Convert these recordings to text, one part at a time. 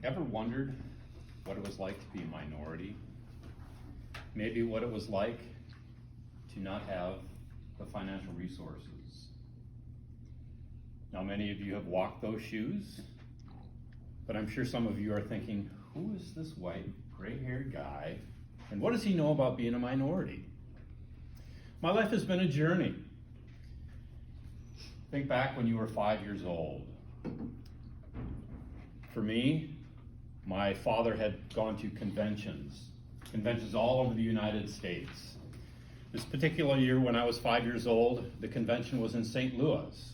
Ever wondered what it was like to be a minority? Maybe what it was like to not have the financial resources. Now, many of you have walked those shoes, but I'm sure some of you are thinking, who is this white, gray-haired guy, and what does he know about being a minority? My life has been a journey. Think back when you were 5 years old. For me, my father had gone to conventions all over the United States. This particular year when I was 5 years old, the convention was in St. Louis.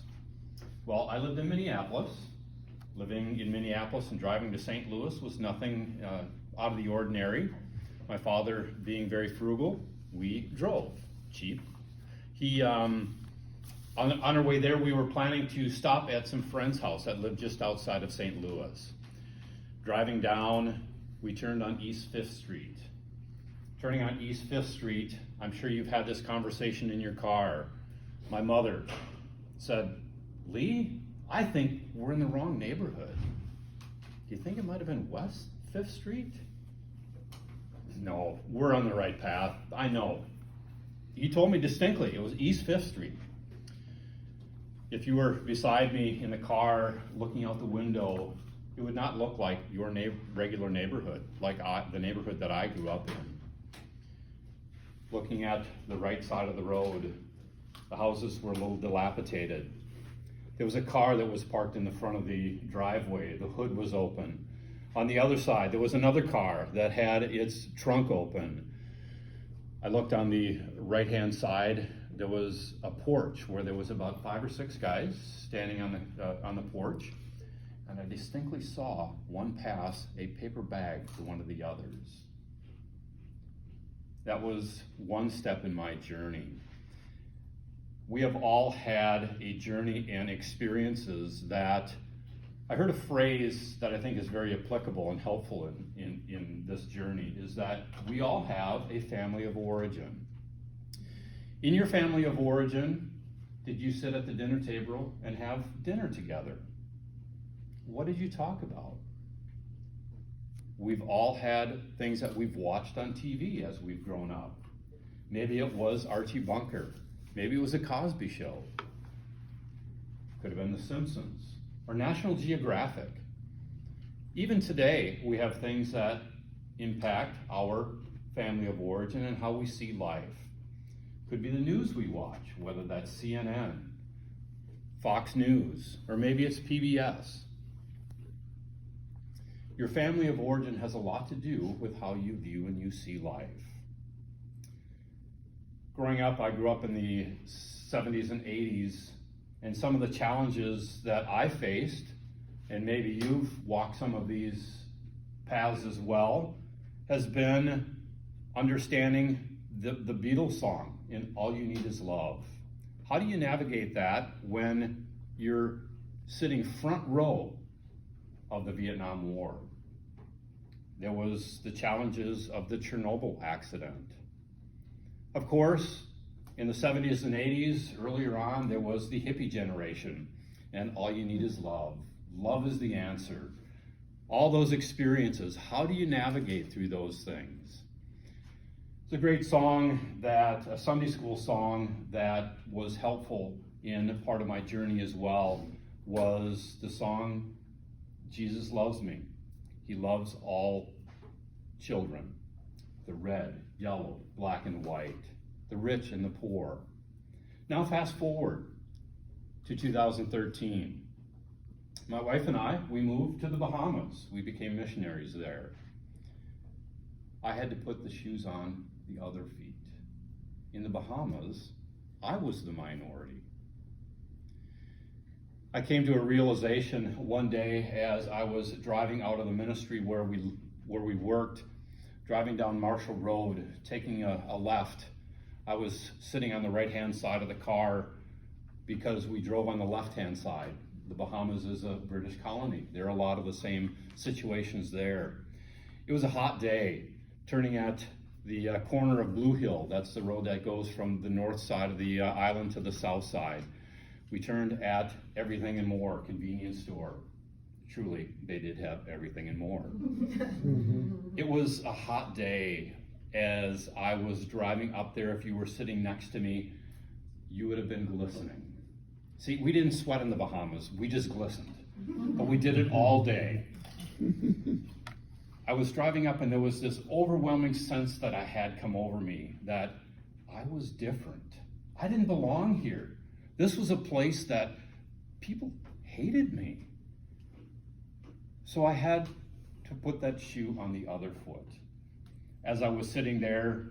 Well, I lived in Minneapolis. Living in Minneapolis and driving to St. Louis was nothing out of the ordinary. My father being very frugal, we drove cheap. On our way there, we were planning to stop at some friend's house that lived just outside of St. Louis. Driving down, we turned on East 5th Street. Turning on East 5th Street, I'm sure you've had this conversation in your car. My mother said, "Lee, I think we're in the wrong neighborhood. Do you think it might have been West 5th Street?" "No, we're on the right path. I know." He told me distinctly it was East 5th Street. If you were beside me in the car looking out the window, it would not look like your regular neighborhood, like the neighborhood that I grew up in. Looking at the right side of the road, the houses were a little dilapidated. There was a car that was parked in the front of the driveway. The hood was open. On the other side, there was another car that had its trunk open. I looked on the right-hand side. There was a porch where there was about 5 or 6 guys standing on the porch, and I distinctly saw one pass a paper bag to one of the others. That was one step in my journey. We have all had a journey and experiences that I heard a phrase that I think is very applicable and helpful in this journey, is that we all have a family of origin. In your family of origin, did you sit at the dinner table and have dinner together? What did you talk about? We've all had things that we've watched on TV as we've grown up. Maybe it was Archie Bunker. Maybe it was a Cosby Show. Could have been The Simpsons or National Geographic. Even today, we have things that impact our family of origin and how we see life. Could be the news we watch, whether that's CNN, Fox News, or maybe it's PBS. Your family of origin has a lot to do with how you view and you see life. Growing up, I grew up in the 70s and 80s, and some of the challenges that I faced, and maybe you've walked some of these paths as well, has been understanding the Beatles song, in All You Need Is Love. How do you navigate that when you're sitting front row of the Vietnam War? There was the challenges of the Chernobyl accident. Of course, in the 70s and 80s, earlier on, there was the hippie generation, and all you need is love. Love is the answer. All those experiences, how do you navigate through those things? It's a great song, a Sunday school song that was helpful in part of my journey as well, was the song, Jesus Loves Me. He loves all children, the red, yellow, black, and white, the rich and the poor. Now fast forward to 2013. My wife and I, we moved to the Bahamas. We became missionaries there. I had to put the shoes on the other feet. In the Bahamas, I was the minority. I came to a realization one day as I was driving out of the ministry where we worked, driving down Marshall Road, taking a left. I was sitting on the right-hand side of the car because we drove on the left-hand side. The Bahamas is a British colony. There are a lot of the same situations there. It was a hot day, turning at the corner of Blue Hill. That's the road that goes from the north side of the island to the south side. We turned at Everything and More convenience store. truly, they did have everything and more. It was a hot day. As I was driving up there, if you were sitting next to me, you would have been glistening. See, we didn't sweat in the Bahamas, we just glistened. But we did it all day. I was driving up and there was this overwhelming sense that I had come over me, that I was different. I didn't belong here. This was a place that people hated me. So I had to put that shoe on the other foot. As I was sitting there,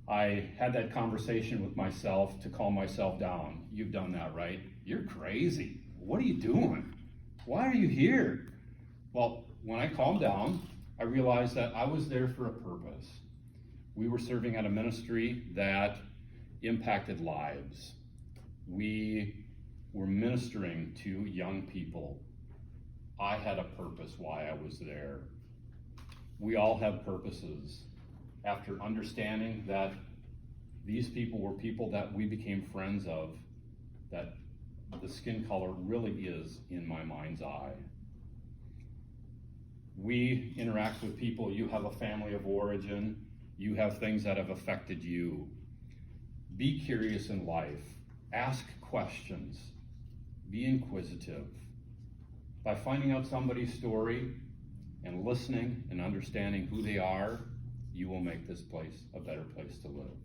I had that conversation with myself to calm myself down. You've done that, right? You're crazy. What are you doing? Why are you here? Well, when I calmed down, I realized that I was there for a purpose. We were serving at a ministry that impacted lives. We were ministering to young people. I had a purpose why I was there. We all have purposes. After understanding that these people were people that we became friends of, that the skin color really is in my mind's eye. We interact with people. You have a family of origin. You have things that have affected you. Be curious in life. Ask questions. Be inquisitive. By finding out somebody's story and listening and understanding who they are, you will make this place a better place to live.